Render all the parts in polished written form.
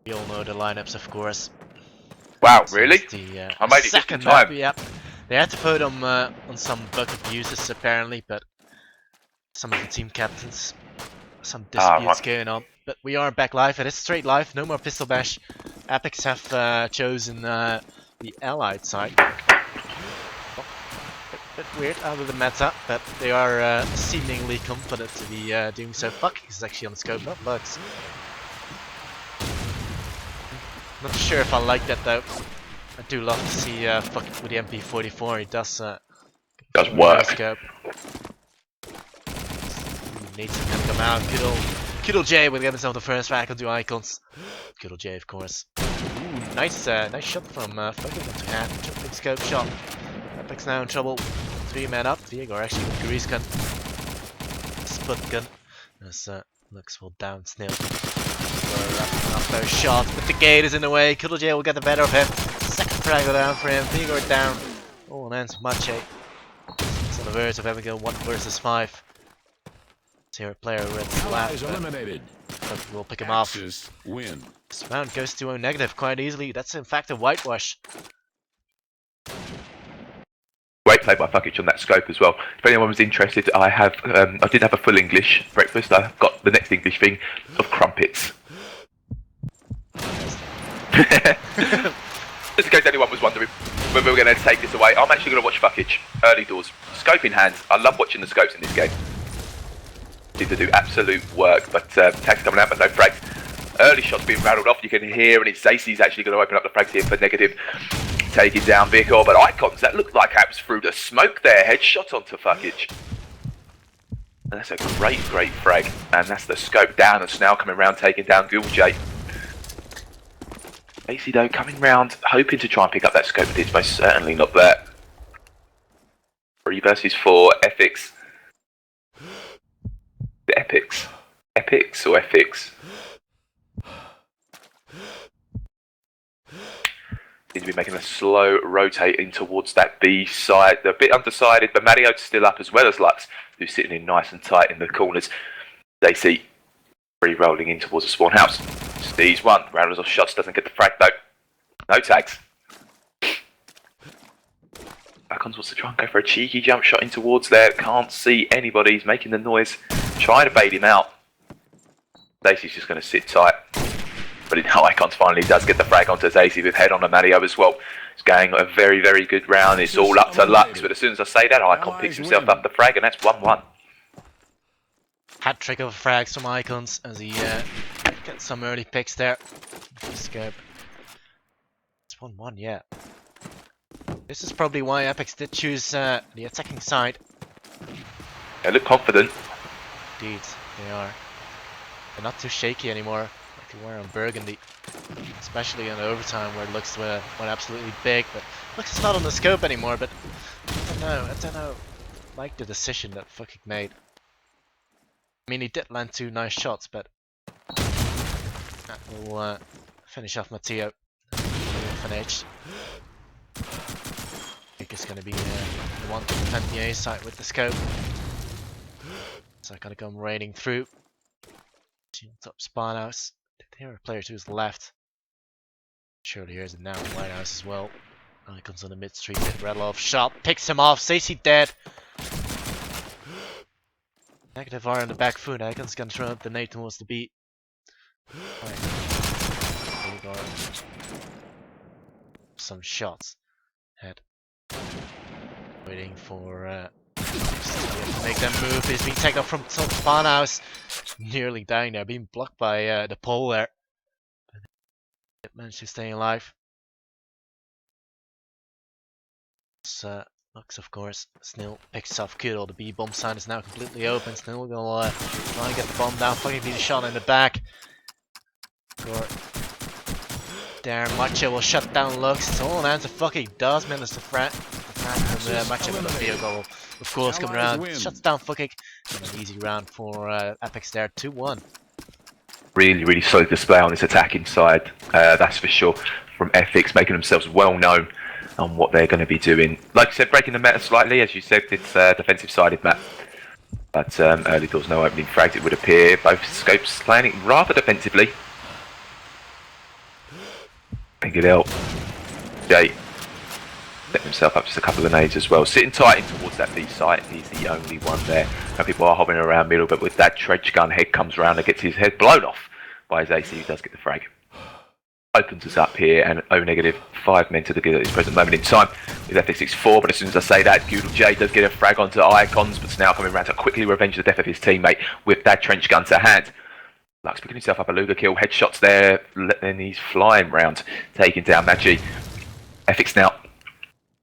We all know the lineups, of course. Wow, really? The, I made it just in second map, time. yep. They had to vote on some bug abuses apparently, but some of the team captains, some disputes Right. going on. But we are back live. It is straight live. No more pistol bash. ephix have chosen the allied side. Oh, bit weird out of the meta, but they are seemingly confident to be doing so. Fuck is actually on the scope, not Lux. Not sure if I like that though. I do love to see fuck with the MP44. He does work. Scope. Needs to come out. Good old J will get himself the first rack onto icons. Good old J, of course. Ooh, nice shot from fucking into hand. Jumping scope shot. ephix now in trouble. 3 men up. Diego actually with grease gun. Split gun. As Lux will down Snail. Wrapping up those shots, but the gate is in the way. Good old J will get the better of him. Second frag down for him. Diego down. Oh, and ends Mache. It's on the verge of having a 1 versus 5. Here, player with left, but we'll pick him off. Win. This round goes to negative quite easily. That's in fact a whitewash. Great play by Fuckage on that scope as well. If anyone was interested, I did have a full English breakfast. I've got the next English thing of crumpets. Just in case anyone was wondering when we were going to take this away, I'm actually going to watch Fuckage. Early doors. Scope in hands. I love watching the scopes in this game. Seem to do absolute work, but tags coming out but no frags. Early shots being rattled off, you can hear, and it's Zacey's actually going to open up the frags here for negative. Taking down Vico, but icons, that looked like Apps through the smoke there. Headshot onto Fuckage. And that's a great frag. And that's the scope down, and Snail coming around taking down Gulj. Zacey though coming round, hoping to try and pick up that scope, but it's most certainly not there. 3 versus 4, ephix. The ephix. Ephix or ephix? Seems to be making a slow rotate in towards that B side. They're a bit undecided, but Mario's still up as well as Lux, who's sitting in nice and tight in the corners. They see re-rolling in towards the spawn house. Steve's one. Rattlers off shots, doesn't get the frag though. No tags. Icons wants to try and go for a cheeky jump shot in towards there. Can't see anybody. He's making the noise. Trying to bait him out. Zacey's just going to sit tight. But now Icons finally does get the frag onto Zacey with head on a Mario as well. He's going a very good round. It's all up to Lux. But as soon as I say that, Icon picks himself up the frag and that's 1-1. Hat trick of frags from Icons as he gets some early picks there. Scope. It's 1-1, yeah. This is probably why ephix did choose the attacking side. They look confident. Indeed, they are. They're not too shaky anymore, like they were on Burgundy. Especially in overtime where Lux went absolutely big, but Lux is not on the scope anymore, but I don't know. Like the decision that fucking made. I mean, he did land 2 nice shots, but that will finish off Matteo. Finished. I think it's going to be the one to defend the A side with the scope. So I gotta come raining through. Top spawn house. Did hear a player to his left. Surely here's it now. White house as well. Icons on the mid street. Rattle off shot. Picks him off. Stacey dead. Negative R on the back foot. Icons gonna throw up the nade towards the beat. Right. Some shots. Head. Waiting for to make that move. He's being taken off from top spawn house. Nearly dying there, being blocked by the pole there. But managed to stay alive. Lux, of course. Snail picks off Kudel. The B bomb sign is now completely open. Snail will try and get the bomb down. Fucking being shot in the back. There, Macho will shut down Lux. It's all in hands of fucking does manage to threat. Macho with the vehicle, of course, coming around. Shuts down fucking. An easy round for ephix there. 2-1. Really solid display on this attacking side. That's for sure. From ephix, making themselves well known on what they're going to be doing. Like you said, breaking the meta slightly. As you said, it's defensive sided map. But early doors, no opening frags, it would appear. Both scopes playing it rather defensively. Pick it out. Jay set himself up just a couple of nades as well. Sitting tight in towards that B site. He's the only one there. Now people are hovering around middle, but with that trench gun, head comes around and gets his head blown off by his AC. He does get the frag. Opens us up here, and O negative 5 men to the good at this present moment in time with ephix, but as soon as I say that, Goodle J does get a frag onto Icons, but's now coming around to quickly revenge the death of his teammate with that trench gun to hand. Lux picking himself up a Luger kill, headshots there, then he's flying round, taking down Magi. ephix now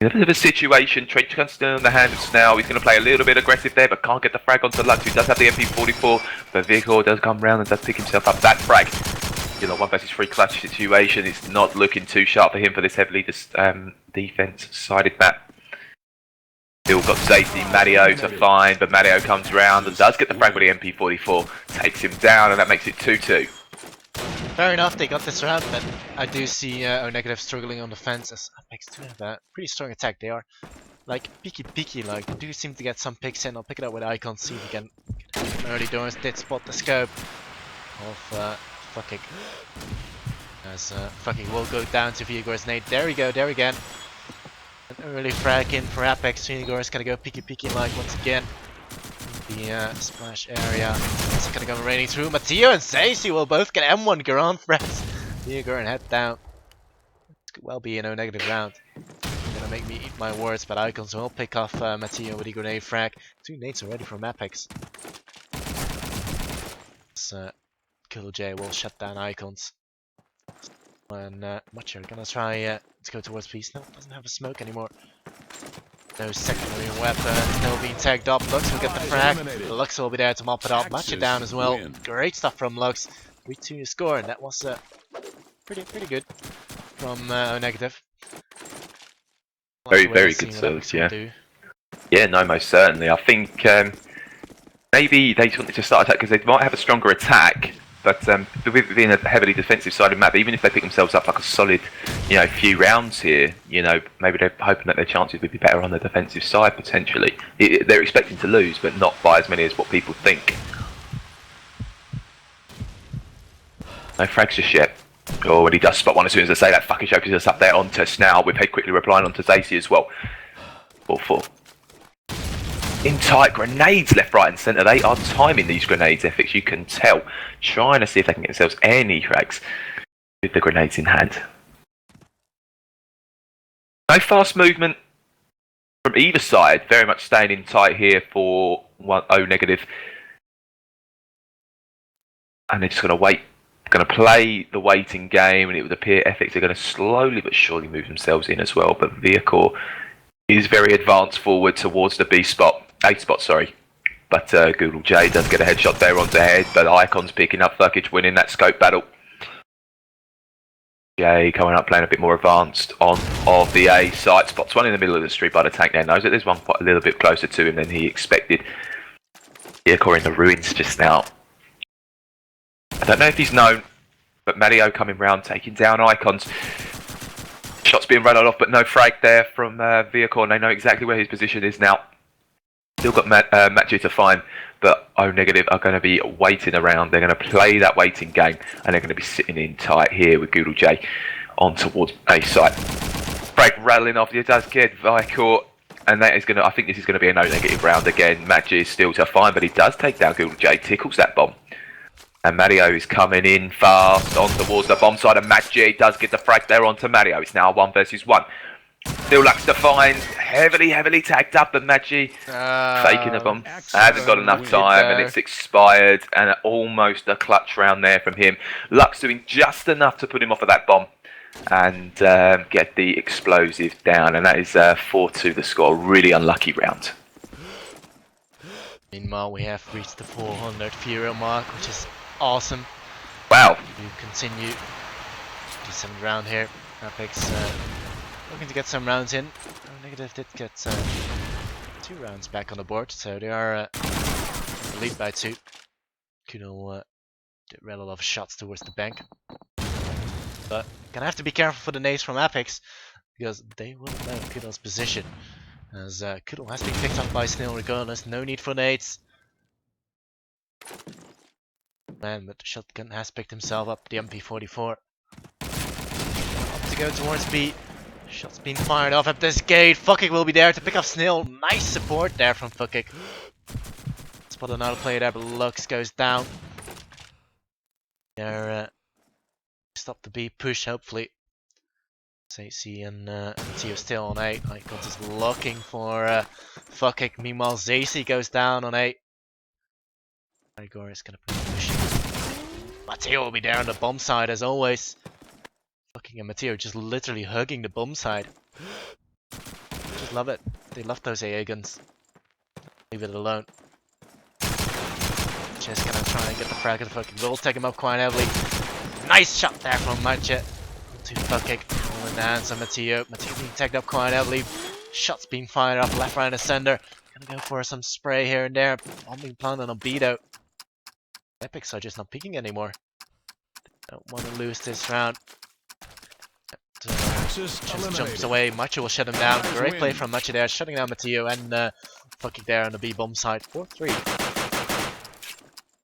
in a bit of a situation, trench gun still in the hands now. He's going to play a little bit aggressive there, but can't get the frag onto Lux, who does have the MP44, but Vehicle does come round and does pick himself up that frag. You know, 1 versus 3 clutch situation. It's not looking too sharp for him for this heavily defense-sided map. Still got safety, Mario to find, but Mario comes round and does get the frag with the MP44, takes him down, and that makes it 2-2. Fair enough, they got this round, but I do see O negative struggling on the fence as ephix do have a pretty strong attack. They are like peeky, like they do seem to get some picks in. I'll pick it up with Icons, see if we can get early doors. Did spot the scope of fucking as fucking will go down to Vigor's nade. There we go, there again. An early frag in for ephix. Vigor is gonna go peeky like once again. The splash area. It's gonna go raining through. Matteo and Stacey will both get M1 Garand frags. Vigor and head down. This could well be an O negative round. Gonna make me eat my words, but Icons will pick off Matteo with a grenade frag. 2 nades already from ephix. Kilo J will shut down Icons. And Mucher gonna try to go towards peace. No, doesn't have a smoke anymore. No secondary weapons, no being tagged up. Lux will get the frag. Lux will be there to mop it up, match it down as well. Great stuff from Lux. 3-2 score, and that was pretty good from O negative. Very good service, yeah. Yeah, no, most certainly. I think maybe they just wanted to start attack because they might have a stronger attack. But with it being a heavily defensive-sided map, even if they pick themselves up like a solid, few rounds here, maybe they're hoping that their chances would be better on the defensive side potentially. They're expecting to lose, but not by as many as what people think. No frags just yet. Oh, and he does spot one as soon as I say that. Fucking opens us up there onto Snow with head quickly replying onto Zacy as well. 4-4. In tight, grenades left, right and centre. They are timing these grenades, ephix, you can tell. Trying to see if they can get themselves any frags with the grenades in hand. No fast movement from either side. Very much staying in tight here for O negative. And they're just going to wait. Going to play the waiting game, and it would appear ephix are going to slowly but surely move themselves in as well. But Vehicle is very advanced forward towards the B spot. A spot, sorry. But Google J does get a headshot there onto head, but Icons picking up Fuckage, winning that scope battle. J coming up, playing a bit more advanced on of the A site. Spots one in the middle of the street by the tank there. Knows that there's one quite a little bit closer to him than he expected. Vehicle in the ruins just now. I don't know if he's known, but Mario coming round, taking down Icons. Shots being run off, but no frag there from Vehicle, and they know exactly where his position is now. Still got Matthew to find, but O negative are going to be waiting around. They're going to play that waiting game, and they're going to be sitting in tight here with Goodle J on towards A site. Frag rattling off. He does get Vehicle, and that is going to. I think this is going to be an O negative round again. Matthew is still to find, but he does take down Goodle J. Tickles that bomb. And Mario is coming in fast on towards the bomb side, and Magi does get the frag there onto Mario. It's now 1 versus 1. Still lacks to find, heavily tagged up, but Magi faking the bomb. Hasn't got enough time, and it's expired, and almost a clutch round there from him. Lux doing just enough to put him off of that bomb and get the explosive down, and that is 4-2 the score. Really unlucky round. Meanwhile, we have reached the 400 Fury mark, which is awesome. Wow. We continue. Decent round here. ephix looking to get some rounds in. O negative did get 2 rounds back on the board, so they are lead by 2. Kuno did rattle a lot of shots towards the bank. But gonna have to be careful for the nades from ephix, because they will know Kuno's position. As Kuno has been picked up by Snail regardless, no need for nades. Man, but the shotgun has picked himself up, the MP44. To go towards B. Shots being fired off at this gate. Fucking will be there to pick up Snail. Nice support there from Fucking. Spot another player there, but Lux goes down. There, stop the B push, hopefully. Zacy and Tio still on 8. Icons is looking for Fucking. Meanwhile, Zacy goes down on 8. Igor is gonna push. Matteo will be there on the bomb side as always. Fucking and Matteo just literally hugging the bomb side. Just love it. They love those AA guns. Leave it alone. Just gonna try and get the frag of the Fucking. Will take him up quite heavily. Nice shot there from Matchet. To Fucking. All in the hands of Matteo. Matteo being tagged up quite heavily. Shots being fired up left, right, and center. Gonna go for some spray here and there. Bomb being planted on B though. ephix are just not peeking anymore. Don't want to lose this round. Just jumps away. Macho will shut him down. Great play from Macho there, shutting down Matteo and Fucking there on the B bomb side. 4-3.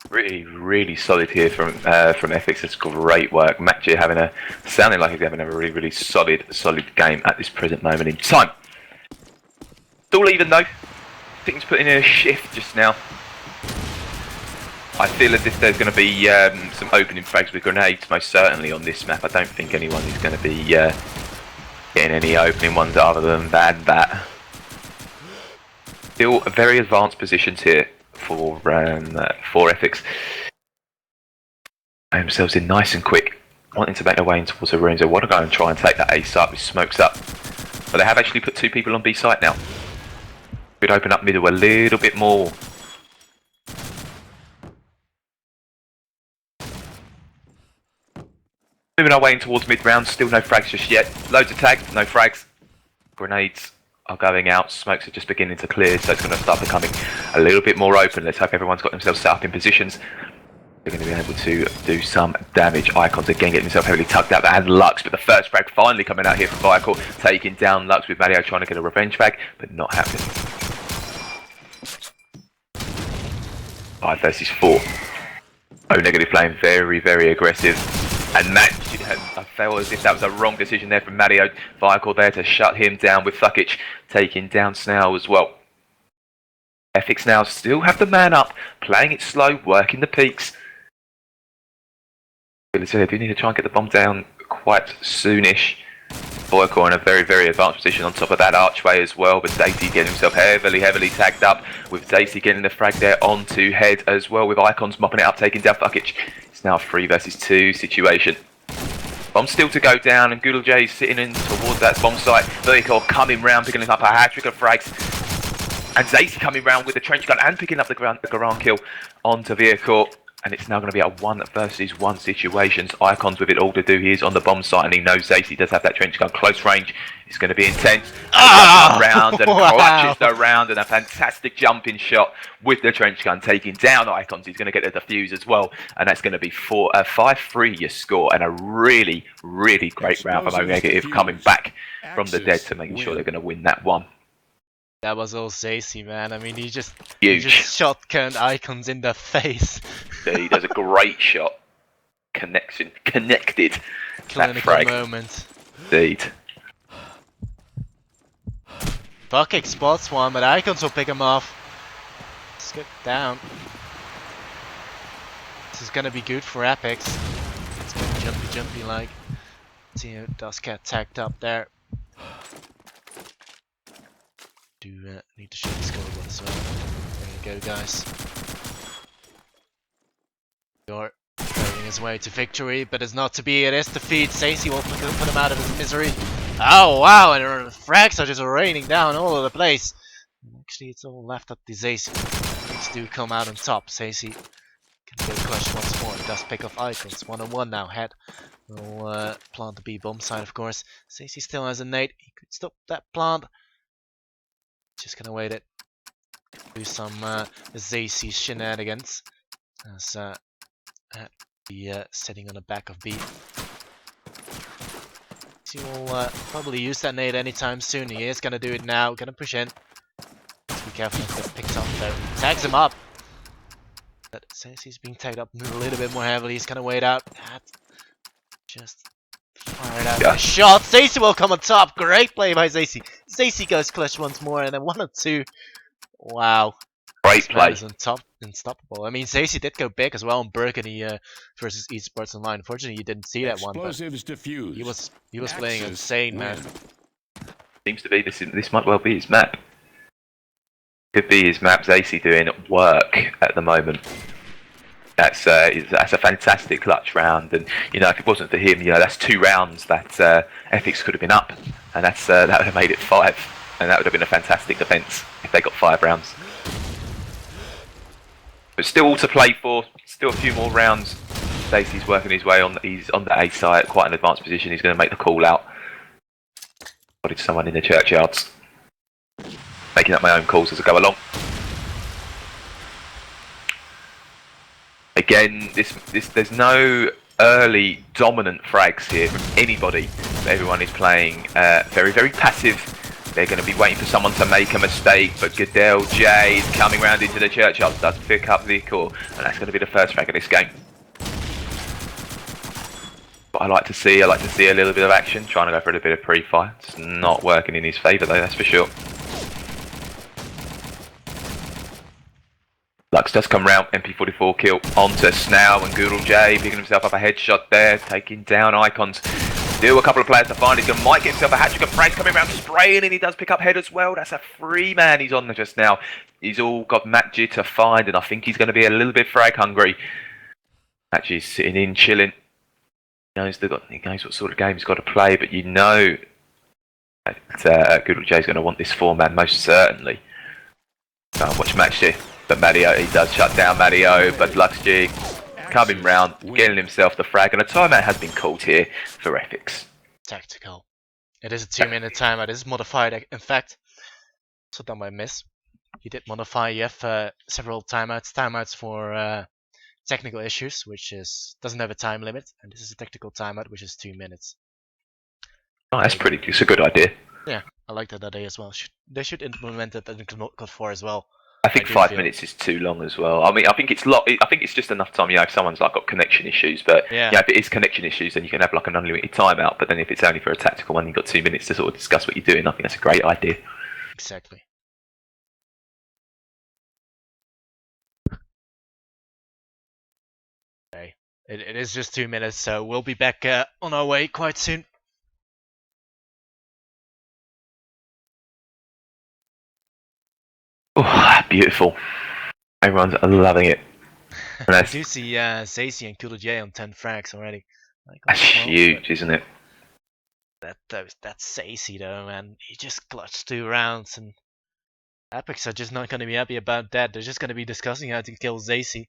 Really solid here from ephix. It's great work. Macho sounding like he's having a really solid game at this present moment in time. Still even though, things putting in a shift just now. I feel as if there's going to be some opening frags with grenades, most certainly on this map. I don't think anyone is going to be getting any opening ones other than that. Still very advanced positions here for ephix. Themselves in nice and quick, wanting to make their way in towards the room. They want to go and try and take that A site with smokes up. But they have actually put 2 people on B site now. Could open up middle a little bit more. Moving our way in towards mid-round, still no frags just yet. Loads of tags, no frags. Grenades are going out, smokes are just beginning to clear, so it's going to start becoming a little bit more open. Let's hope everyone's got themselves set up in positions. They're going to be able to do some damage. Icons again getting himself heavily tugged out, and Lux, but the first frag finally coming out here from Viacor, taking down Lux with Mario trying to get a revenge frag, but not happening. 5 versus 4. Oh, negative playing very aggressive. And I felt as if that was a wrong decision there from Mario. Viacor there to shut him down with Fuckic, taking down Snail as well. ephix now still have the man up, playing it slow, working the peaks. They do need to try and get the bomb down quite soonish. Viacor in a very advanced position on top of that archway as well, but Daisy getting himself heavily tagged up, with Daisy getting the frag there onto head as well, with Icons mopping it up, taking down Fuckic. It's now a 3 versus 2 situation. Bomb still to go down, and Goodle J sitting in towards that bomb site. Viacor coming round, picking up a hat-trick of frags. And Daisy coming round with the trench gun and picking up the Garand kill onto Viacor. And it's now going to be a 1 versus 1 situations. Icons with it all to do. He is on the bomb site and he knows Zacy does have that trench gun. Close range. It's going to be intense. Round and clutches the round, and a fantastic jumping shot with the trench gun taking down Icons. He's going to get the defuse as well. And that's going to be 5-3 your score. And a really great round from Negative coming back from the dead to making sure they're going to win that one. That was all Zacy, man. I mean, he just shotgunned Icons in the face. He does a great shot. Connected. Clinical moment. Indeed. Fucking spots one, but Icons will pick him off. Skip down. This is gonna be good for ephix. It's gonna be jumpy like. Tio does get tagged up there. Need to show the scoreboard as well. There you go, guys. You're trading his way to victory, but it's not to be. It is defeat. Zacy will put him out of his misery. Oh wow! And the frags are just raining down all over the place. Actually, it's all left up to Zacy. Things do come out on top. Zacy can get a clutch once more. He does pick off Icons. 1-on-1 now. Head will plant the B bomb side, of course. Zacy still has a nade. He could stop that plant. Just gonna wait it. Do some Zacy shenanigans. As be sitting on the back of B. He will probably use that nade anytime soon. He is gonna do it now. Gonna push in. Just be careful if it picks up there. Tags him up. But since he's being tagged up a little bit more heavily, he's gonna wait out. Just Alright, out Yeah. the shot. Zacy will come on top. Great play by Zacy. Zacy goes clutch once more, and then 1 or 2. Wow. Great This man play. is unstoppable. I mean, Zacy did go big as well in Burgundy versus Esports Online. Unfortunately, you didn't see that one, but Explosives diffused. he was playing Axis insane, man. win. Seems to be this might well be his map. Could be his map. Zacy doing work at the moment. That's a fantastic clutch round, and you know if it wasn't for him, you know that's 2 rounds that ephix could have been up, and that would have made it 5, and that would have been a fantastic defence if they got 5 rounds. But still all to play for. Still a few more rounds. Zacy's working his way on. He's on the A site, quite an advanced position. He's going to make the call out. Spotted someone in the churchyards. Making up my own calls as I go along. Again, there's no early dominant frags here from anybody. Everyone is playing very, very passive. They're going to be waiting for someone to make a mistake, but Goodell J is coming round into the churchyard, does pick up the core, and that's going to be the first frag of this game. What I like to see a little bit of action, trying to go for a little bit of pre-fire. It's not working in his favour though, that's for sure. Lux does come round, MP44 kill onto Snow, and Goodell J picking himself up a headshot there, taking down Icons. Still a couple of players to find. He's going to might get himself a hat-trick, and Frank's coming around spraying, and he does pick up head as well. That's a 3-man he's on just now. He's all got Matji to find, and I think he's going to be a little bit frag hungry. Matji's sitting in, chilling. He knows what sort of game he's got to play, but you know that Goodell J's going to want this 4-man most certainly. Watch Matji. But Mario, he does shut down Mario, but Lux G coming round, getting himself the frag, and a timeout has been called here for ephix. Tactical. It is a 2-minute timeout. It is modified. In fact, also done by Miss. He did modify. You have several timeouts. Timeouts for technical issues, which doesn't have a time limit, and this is a tactical timeout, which is 2 minutes. Oh, that's pretty. It's a good idea. Yeah, I like that idea as well. They should implement it in CoD4 as well. I think 5 minutes is too long as well. I mean, I think it's just enough time. You know, if someone's like got connection issues, but yeah, if it is connection issues, then you can have like an unlimited timeout. But then if it's only for a tactical one, you've got 2 minutes to sort of discuss what you're doing. I think that's a great idea. Exactly. Okay, it is just 2 minutes, so we'll be back on our way quite soon. Oh, beautiful. Everyone's loving it. I do see Zacy and Kudo J on 10 frags already. That's huge, isn't it? That's Zacy though, man. He just clutched 2 rounds, and ephix are just not going to be happy about that. They're just going to be discussing how to kill Zacy.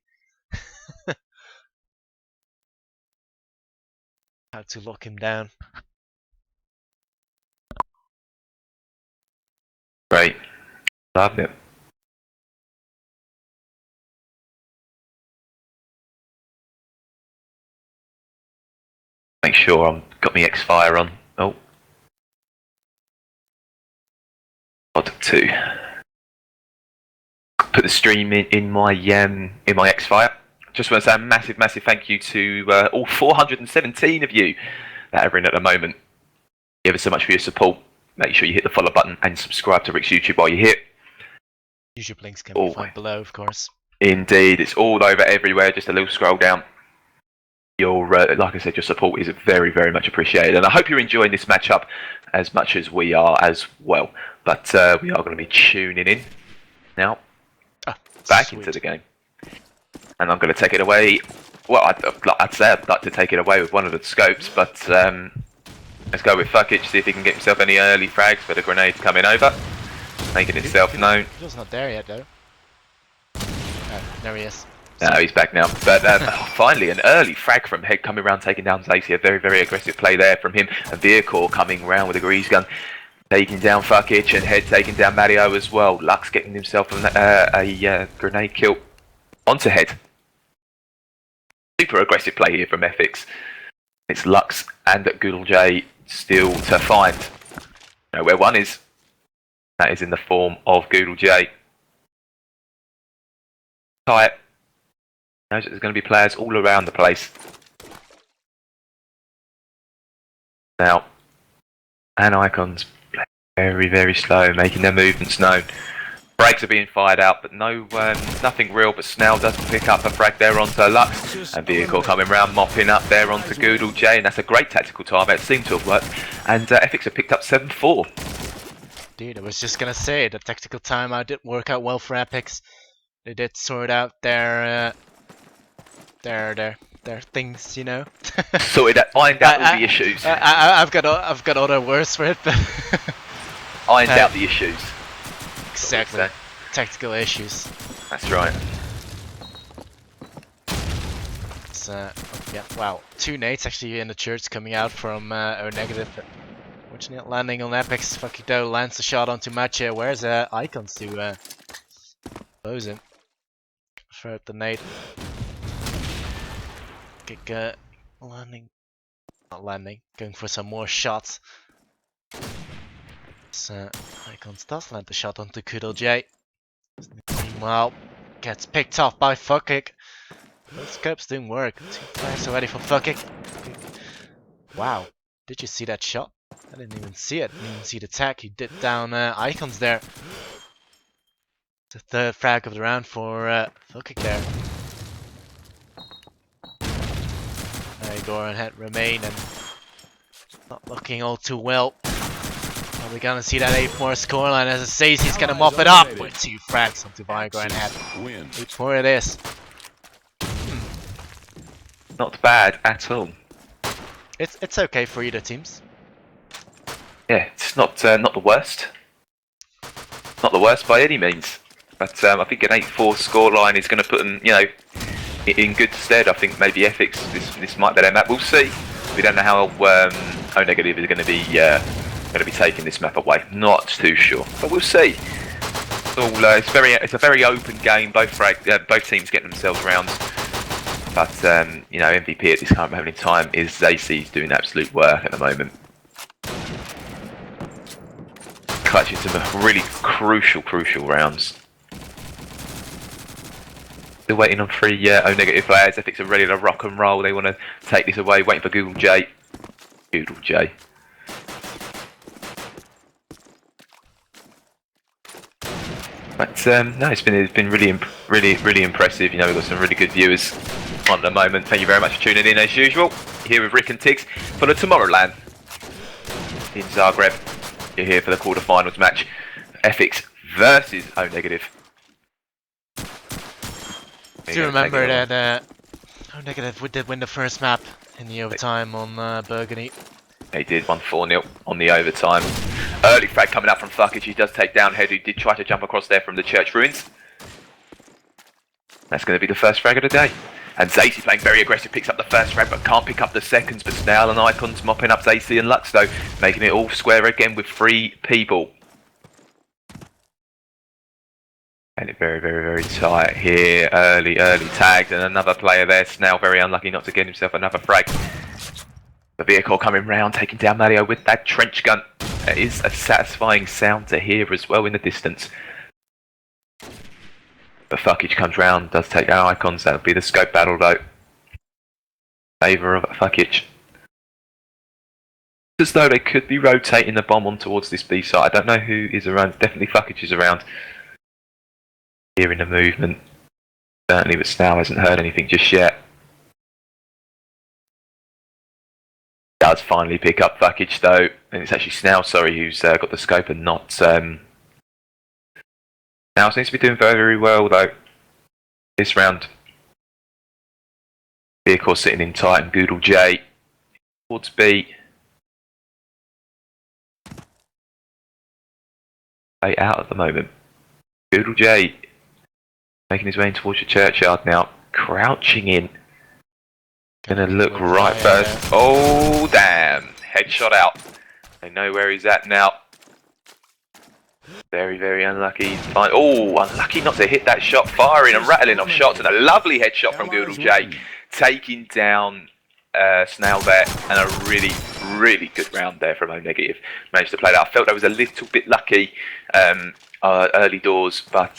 How to lock him down. Great. Love it. Make sure I've got my X-Fire on. Oh. CoD2. Put the stream in my X-Fire. Just want to say a massive thank you to all 417 of you that are in at the moment. Thank you ever so much for your support. Make sure you hit the follow button and subscribe to Rick's YouTube while you're here. YouTube links can be found below, of course. Indeed, it's all over everywhere. Just a little scroll down. Your, like I said, your support is very, very much appreciated, and I hope you're enjoying this matchup as much as we are as well. But we are going to be tuning in now, back into the game, and I'm going to take it away. Well, I'd say I'd like to take it away with one of the scopes, but let's go with Fuckage, see if he can get himself any early frags. But a grenade coming over, making itself known. He's not there yet, though. There he is. No, he's back now. But finally, an early frag from Head coming around, taking down Zacy. A very, very aggressive play there from him. And Vehicle coming around with a grease gun, taking down Fuckage, and Head taking down Mario as well. Lux getting himself a grenade kill onto Head. Super aggressive play here from ephix. It's Lux and Goodell J still to find. Know where one is. That is in the form of Goodell J. Tight. Knows that there's going to be players all around the place. Now, and Icons very, very slow, making their movements known. Frags are being fired out, but nothing real. But Snell does pick up a frag there onto Lux, and Vehicle coming round, mopping up there onto Goodle J, and that's a great tactical time. It seemed to have worked, and ephix have picked up 7-4. Dude, I was just gonna say the tactical timeout did work out well for ephix. They did sort out their things, you know. Sorted out, ironed out all the issues. I've got other words for it, but ironed out the issues. Exactly. Tactical issues. That's right. It's, yeah, wow. 2 nades actually in the church coming out from O negative. Fortunate landing on ephix. Fucking though lands the shot onto Matcha. Where's Icons to close him? Throw out the nade. Giga landing. Not landing. Going for some more shots. Icons does land the shot onto Kudel J. Meanwhile, gets picked off by Fuckkick. Those scopes didn't work. 2 flags already for Fuckkick. Wow, did you see that shot? I didn't even see it. Didn't even see the tag. He did down Icons there. The 3rd frag of the round for Fuckkick there. Goran had remained and not looking all too well. Probably gonna see that 8-4 scoreline as it says he's gonna mop it up with 2 frags onto Goran head. 8-4 it is. Not bad at all. It's okay for either teams. Yeah, it's not the worst. Not the worst by any means. But I think an 8-4 scoreline is going to put them, you know, in good stead. I think maybe ephix, this might be their map. We'll see. We don't know how O negative is going to be taking this map away. Not too sure, but we'll see. It's a very open game. Both teams getting themselves rounds. But you know, MVP at this current moment in time is AC doing absolute work at the moment. Clutching some really crucial rounds. Still waiting on 3 O negative players. ephix are ready to rock and roll. They want to take this away. Waiting for Google J. Google J. But no, it's been really impressive. You know, we've got some really good viewers on at the moment. Thank you very much for tuning in as usual. You're here with Rick and Tiggs for the Tomorrowland in Zagreb. You're here for the quarterfinals match. ephix versus O negative. Do you remember that O negative did win the first map in the overtime on Burgundy? They did 1-4-0 on the overtime. Early frag coming out from Fuckage. He does take down Head, who did try to jump across there from the church ruins. That's going to be the first frag of the day. And Zacy playing very aggressive, picks up the first frag but can't pick up the seconds. But Snell and Icons mopping up Zacy and Lux though, making it all square again with 3 people. And it very tight here. Early tags and another player there. Snell very unlucky not to get himself another frag. The vehicle coming round, taking down Mario with that trench gun. It is a satisfying sound to hear as well in the distance. But Fuckage comes round, does take down Icons. That'll be the scope battle though. Favour of Fuckage. As though they could be rotating the bomb on towards this B site. I don't know who is around. Definitely Fuckage is around. Hearing the movement. Certainly, but Snell hasn't heard anything just yet. Does finally pick up Fuckage though, and it's actually Snell, sorry, who's got the scope and not. Snell seems to be doing very well though this round. Vehicle sitting in tight and Goodle J towards B. Out at the moment. Goodle J making his way in towards the churchyard now, crouching in. Gonna look right first. Oh damn! Headshot out. They know where he's at now. Very unlucky. Oh, unlucky not to hit that shot. Firing and rattling off shots, and a lovely headshot from Goodle J, taking down Snail there, and a really good round there from O negative. Managed to play that. I felt I was a little bit lucky early doors, but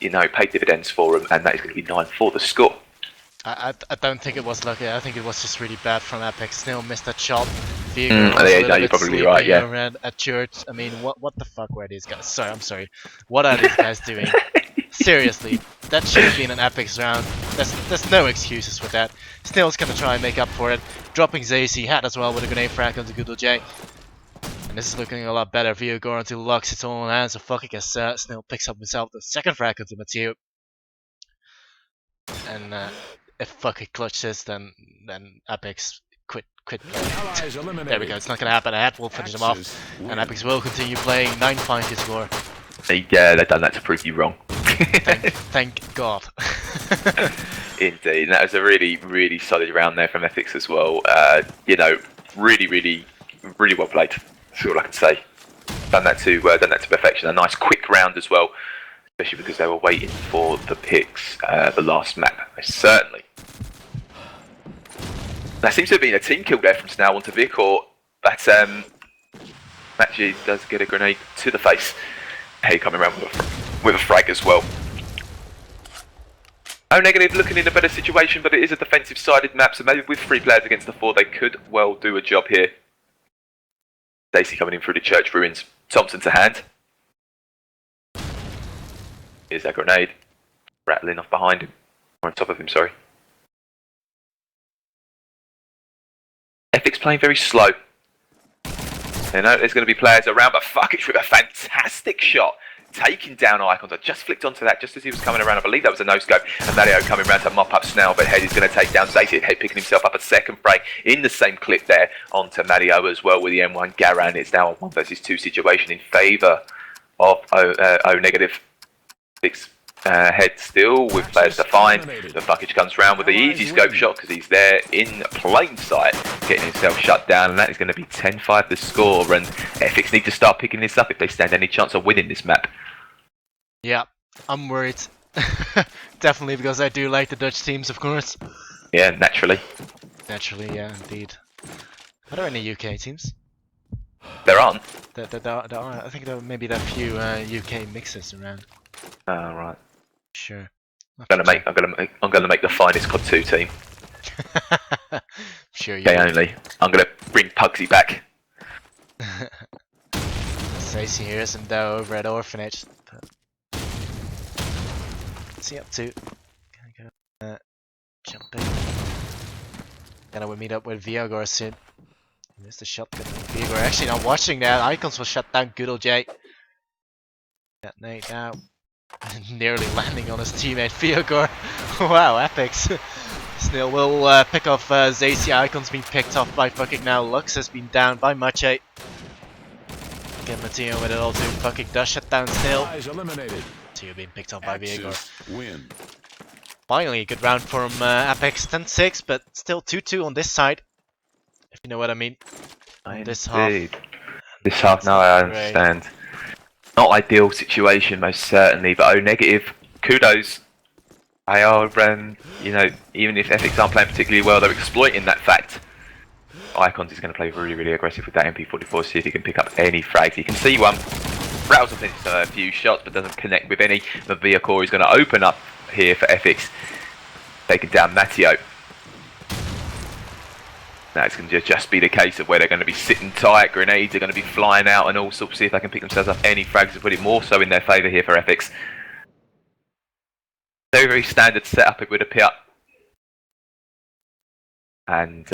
you know, paid dividends for him, and that is going to be 9 for the score. I don't think it was lucky. I think it was just really bad from ephix. Snail missed that shot. Yeah, you're probably right, yeah. Around at church. I mean, what the fuck were these guys? Sorry, I'm sorry. What are these guys doing? Seriously, that should have been an epics round. There's no excuses with that. Snail's gonna try and make up for it. Dropping Zacy had as well with a grenade frag onto Good J. And this is looking a lot better. Viogor onto Lux, it's all on hands. So fuck, I guess Snail picks up himself the second frag onto Mathieu. And if fuck it clutches, then epics quit playing. There we go, it's not gonna happen. Ahead will finish them off. And epics will continue playing. 9-5 to score. They've done that to prove you wrong. Thank God. Indeed, that was a really solid round there from ephix as well. You know, really well played. That's all I can say. Done that to perfection. A nice quick round as well, especially because they were waiting for the picks, the last map. Certainly. That seems to have been a team kill there from Snail onto Viacor. But actually does get a grenade to the face. Hey, coming around with a frag as well. Oh, negative looking in a better situation, but it is a defensive sided map, so maybe with 3 players against the 4, they could well do a job here. Stacey coming in through the church ruins. Thompson to hand. Here's that grenade. Rattling off behind him. Or on top of him, sorry. ephix playing very slow. You know, there's going to be players around, but fuck, it's with a fantastic shot. Taking down Icons. I just flicked onto that just as he was coming around. I believe that was a no-scope. And Mario coming around to mop up Snail, but Head is going to take down Zacy. Head picking himself up a second frag in the same clip there onto Mario as well with the M1 Garan. It's now a 1 versus 2 situation in favour of O negative. Head still with players to find. The fuckage comes round with the easy scope shot because he's there in plain sight, getting himself shut down, and that is going to be 10-5 the score. And ephix need to start picking this up if they stand any chance of winning this map. Yeah, I'm worried. Definitely, because I do like the Dutch teams, of course. Yeah, naturally. Naturally, yeah, indeed. Are there any UK teams? There aren't. There are. I think maybe there are a few UK mixes around. Oh, right. Sure. I'm gonna make the finest CoD2 team. Sure you They only. I'm gonna bring Pugsy back. Stacey here isn't there over at Orphanage. But... What's he up to? Gonna go jump in. Gonna meet up with Viogor soon. Missed the shot. Viogor actually not watching that. Icons will shut down good old J. That nade now. Nearly landing on his teammate Viogor. Wow, epics. Snail will pick off Zacy. Icons being picked off by fucking now. Lux has been down by Mache. Get Mateo with it all too. Fucking does shut down Snail. Mateo being picked off by Viogor. Finally, a good round from ephix. 10-6, but still 2-2 on this side. If you know what I mean. On this half. This half, no, I understand. Not ideal situation, most certainly, but O negative, kudos. They are, you know, even if ephix aren't playing particularly well, they're exploiting that fact. Icons is going to play really aggressive with that MP44, see if he can pick up any frags. You can see one. Rattles and finishes a few shots, but doesn't connect with any. The Viacor is going to open up here for ephix, taking down Matteo. Now it's going to just be the case of where they're going to be sitting tight, grenades are going to be flying out and all sorts, see if they can pick themselves up any frags and put it more so in their favour here for ephix. Very standard setup with a pit. And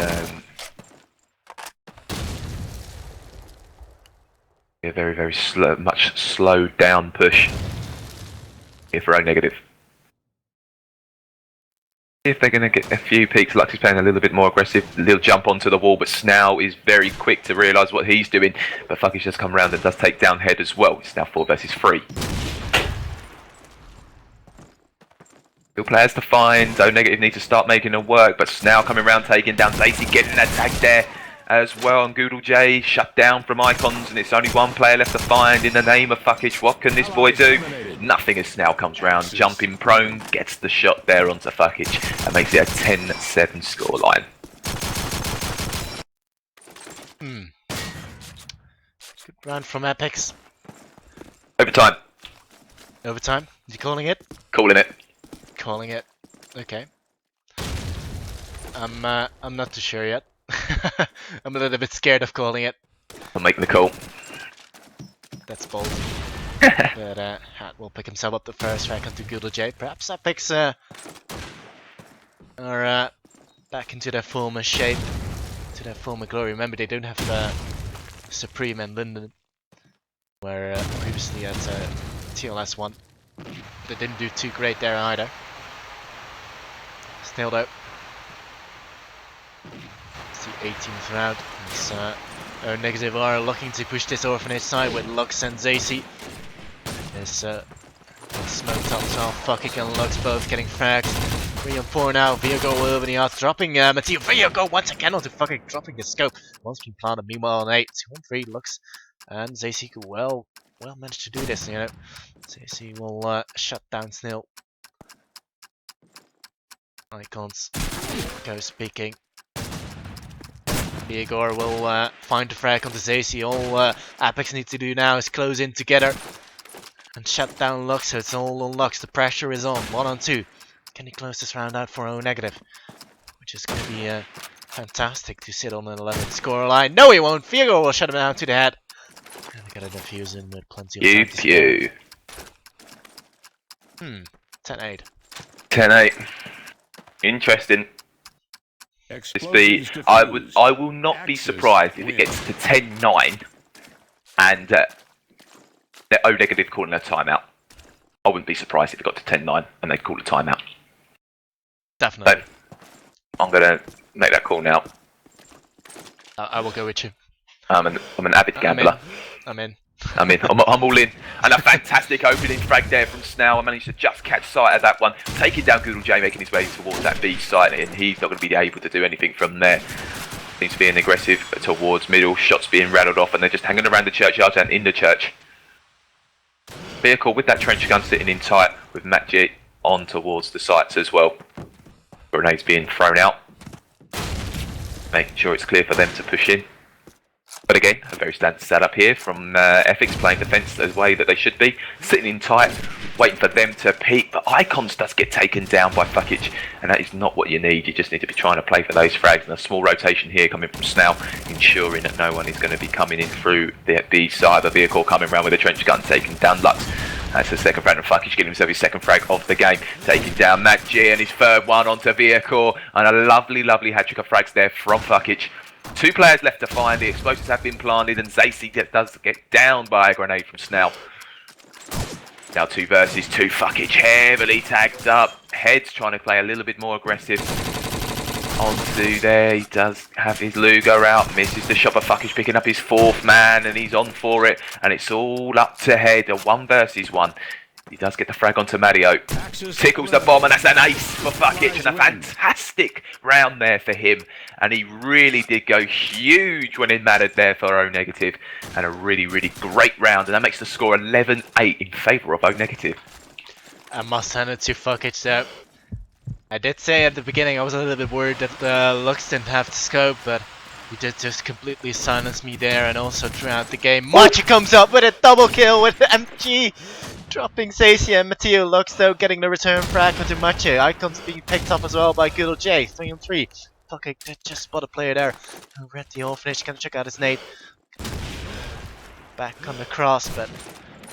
a very slow, much slowed down push here for O negative. If they're going to get a few peaks, Lux is playing a little bit more aggressive, a little jump onto the wall, but Snail is very quick to realise what he's doing. But Fucky's just come around and does take down Head as well. It's now 4 versus 3. Still players to find. O negative need to start making it work, but Snail coming around, taking down Zacy, getting that tag there as well. And Goodle J shut down from Icons, and it's only one player left to find in the name of Fuckage. What can this boy do? Nothing as Snail comes round, jumping prone, gets the shot there onto Fuckage, and makes it a 10-7 scoreline. Good round from ephix. Overtime. Overtime? You calling it? Calling it. Calling it. Okay. I'm not too sure yet. I'm a little bit scared of calling it. I'm making the call. That's bold. But Hat will pick himself up the first frag onto Gudo J. Perhaps that picks are back into their former shape, to their former glory. Remember, they don't have Supreme and Linden, where previously at TLS 1. They didn't do too great there either. Still though, it's the 18th round. It's Negative are looking to push this orphanage side with Lux and Zacy. There's smoked up as well. Fucking and Lux both getting fragged. 3 and 4 now. Viago will over the odds, dropping Matteo. Viago once again onto fucking dropping the scope. One's been planted. Meanwhile on 8, 2 and 3 Lux and Zacy could well manage to do this. You know, Zacy will shut down Snail. Icons go speaking. Viagor will find the frag onto Zacy. All Apex needs to do now is close in together and shut down Lux, so it's all on Lux. The pressure is on. 1 on 2. Can he close this round out for O negative? Which is going to be fantastic to sit on an 11 score line. No, he won't. Viagor will shut him down to the head. And they got a defuse in with plenty of time to score. 10-8. 10-8. Interesting. This be, I will not be surprised if it gets to 10-9 and they're O negative calling a timeout. I wouldn't be surprised if it got to 10-9 and they'd call a timeout. Definitely. So, I'm gonna make that call now. I will go with you. I'm an avid gambler. I'm in. I'm all in. And a fantastic opening frag there from Snell. I managed to just catch sight of that one. Taking down Goodle J, making his way towards that B site, and he's not going to be able to do anything from there. Seems being aggressive towards middle. Shots being rattled off, and they're just hanging around the churchyard and in the church. Vehicle with that trench gun sitting in tight with Matt G on towards the sites as well. Grenades being thrown out. Making sure it's clear for them to push in. But again, a very standard setup here from ephix, playing defence the way that they should be. Sitting in tight, waiting for them to peek. But Icons does get taken down by Fuckage, and that is not what you need. You just need to be trying to play for those frags. And a small rotation here coming from Snell, ensuring that no one is going to be coming in through the B side. The vehicle coming around with a trench gun, taking down Lux. That's the second frag, and Fuckage getting himself his second frag of the game. Taking down Matt G and his third one onto vehicle. And a lovely, lovely hat-trick of frags there from Fuckage. 2 players left to find. The explosives have been planted, and Zacy does get down by a grenade from Snell. Now 2 versus 2. Fuckage heavily tagged up. Heads trying to play a little bit more aggressive. Onto there. He does have his Luger out. Misses the shot, but Fuckage picking up his 4th man, and he's on for it. And it's all up to Head. A 1 versus 1. He does get the frag onto Mario. Tickles the bomb, and that's an ace for Fuckage, and a fantastic round there for him. And he really did go huge when it mattered there for O negative. And a really, really great round, and that makes the score 11-8 in favour of O negative. I must hand it to Fuckage there. I did say at the beginning I was a little bit worried that Lux didn't have the scope, but he did just completely silence me there, and also throughout the game. Machi comes up with a double kill with MG! Dropping Zacy and Matteo. Lux though getting the return frag onto Machi. Icons being picked up as well by Goodle J. 3 and 3. Fucking did just spot a player there who read the orphanage. Gonna check out his nade. Back on the cross, but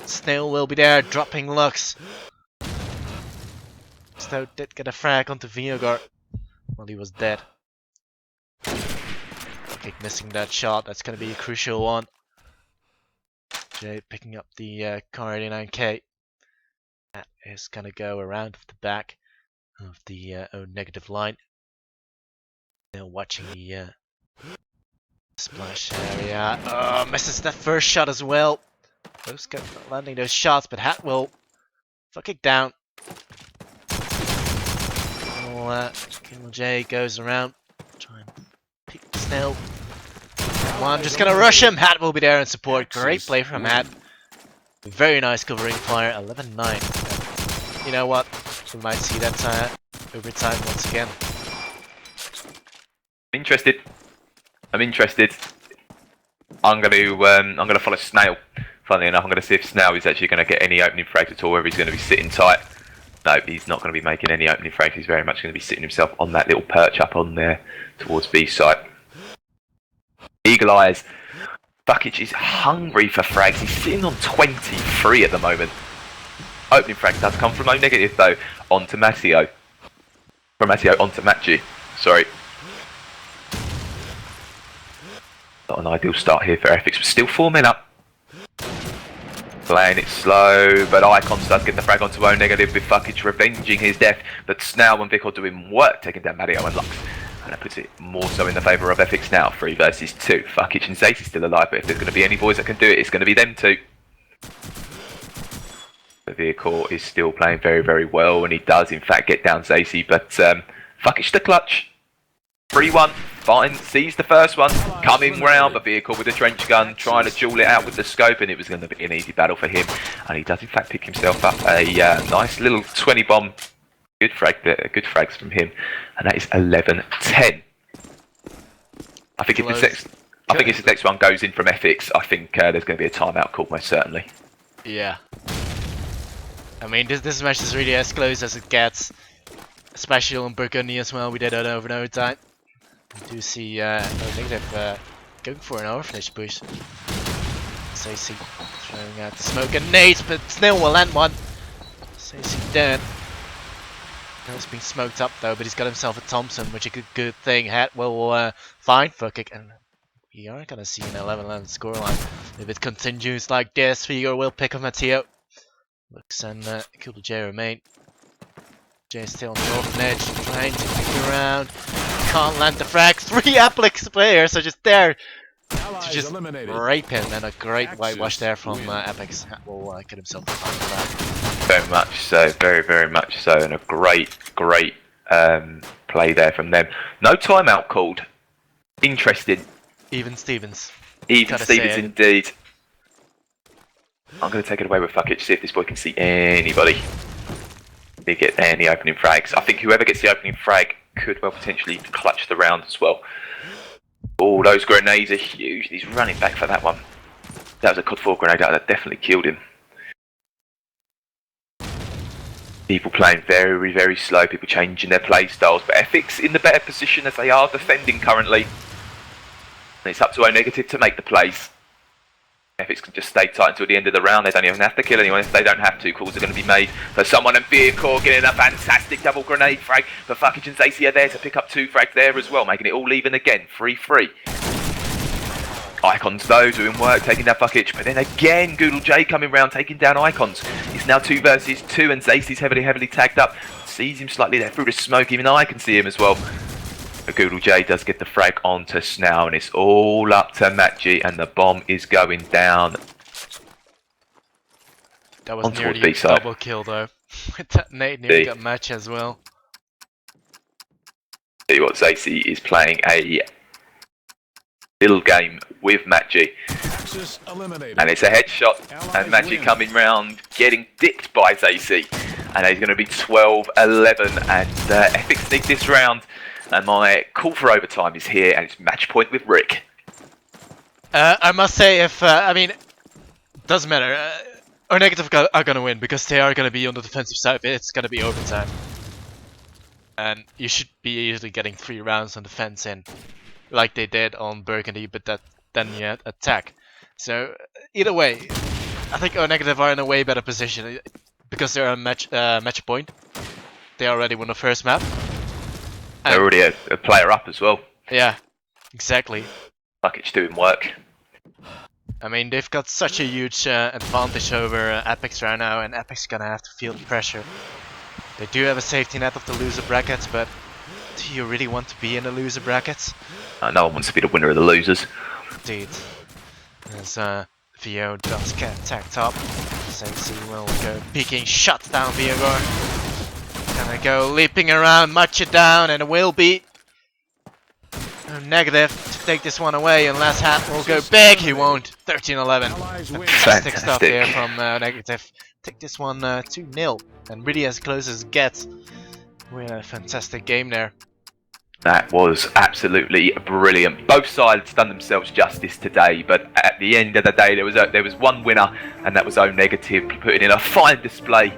Snail will be there dropping Lux. Stowe did get a frag onto Viagor while he was dead. Fucking missing that shot. That's gonna be a crucial one. J picking up the car 89K. That is gonna go around the back of the O negative line. Now watching the splash area. Oh, misses that first shot as well. Those guys not landing those shots, but Hat will fuck it down. Kill J goes around. Try and pick Snell. Well, I'm just gonna rush him. Hat will be there in support. Great play from Hat. Very nice covering fire. 11-9. You know what? We might see that overtime once again. Interested. I'm interested. I'm gonna follow Snail. Funnily enough, I'm gonna see if Snail is actually gonna get any opening frags at all, whether he's gonna be sitting tight. No, he's not gonna be making any opening frags. He's very much gonna be sitting himself on that little perch up on there towards B site. Eagle eyes. Bucket is hungry for frags. He's sitting on 23 at the moment. Opening frag does come from O negative though, onto Matteo. From Matteo onto Matchi. Sorry. Not an ideal start here for ephix, but still 4 men up. Playing it slow, but Icons does get the frag onto O negative with Fuckage revenging his death. But Snau and Vic are doing work, taking down Matteo and Lux. And that puts it more so in the favour of ephix now. 3 versus 2. Fuckage and Zacy still alive, but if there's going to be any boys that can do it, it's going to be them two. The vehicle is still playing very, very well, and he does in fact get down Zacy, but Fuckage the clutch. 3-1, fine, sees the first one, coming round the vehicle with the trench gun, trying to duel it out with the scope, and it was going to be an easy battle for him. And he does in fact pick himself up a nice little 20 bomb. Good frags from him, and that is 11-10. I think if the next one goes in from ephix, I think there's going to be a timeout call most certainly. Yeah. I mean, this match is really as close as it gets, especially on Burgundy as well. We did it over and over time. We do see negative going for an orphanage push. Stacey throwing out the smoke and nades, but Snail will land one. Stacey dead. He's been smoked up though, but he's got himself a Thompson, which is a good thing. Hat will find for kick, and we are gonna see an 11-11 scoreline. If it continues like this, Figo will pick up Matteo. Lux and J remain. J still on the northern edge, trying to pick around. Can't land the frag. 3 ephix players are just there to just rape him, and a great whitewash there from ephix. Will get himself a final frag. Very much so, very, very much so, and a great play there from them. No timeout called. Interesting. Even Stevens. Even Stevens indeed. I'm going to take it away with Fuckage, see if this boy can see anybody. They get any opening frags. I think whoever gets the opening frag could well potentially clutch the round as well. Oh, those grenades are huge. He's running back for that one. That was a CoD4 grenade that definitely killed him. People playing very, very slow, people changing their play styles, but ephix in the better position as they are defending currently. And it's up to O negative to make the plays. ephix can just stay tight until the end of the round. They don't even have to kill anyone if they don't have to. Calls are going to be made for someone, and vehicle getting a fantastic double grenade frag. But Fuckage and Zacy are there to pick up 2 frags there as well, making it all even again, 3-3. Icons though doing work, taking down Fuckage, but then again Goodle J coming round, taking down Icons. It's now 2 versus 2, and Zacy's heavily tagged up. Sees him slightly there through the smoke, even I can see him as well. But Goodle J does get the frag onto Snau, and it's all up to Matchi, and the bomb is going down. That was nearly a double kill though. With that nade nearly got Match as well. Tell you what, Zacy is playing a little game with Matchi, and it's a headshot, and Matchi coming round, getting dicked by Zacy, and he's going to be 12-11, and ephix need this round, and my call for overtime is here, and it's match point with Rick. I must say, if I mean, doesn't matter. Our negative are going to win because they are going to be on the defensive side. It's going to be overtime, and you should be easily getting 3 rounds on defense in, like they did on Burgundy, but then you attack. So either way, I think our negative are in a way better position because they're a match point. They already won the first map. They're already a player up as well. Yeah, exactly. Fuckage doing work. I mean, they've got such a huge advantage over ephix right now, and ephix gonna have to feel the pressure. They do have a safety net of the loser brackets, but do you really want to be in the loser brackets? No one wants to be the winner of the losers. Indeed. As VO does get tagged up, Zacy will go peeking, shuts down Viogor. Gonna go leaping around, match it down, and it will be negative to take this one away unless Hat will go big. He won't. 13-11. Fantastic stuff here from negative. Take this one 2-0, and really as close as it gets. We had a fantastic game there. That was absolutely brilliant. Both sides done themselves justice today, but at the end of the day, there was one winner, and that was O negative, putting in a fine display.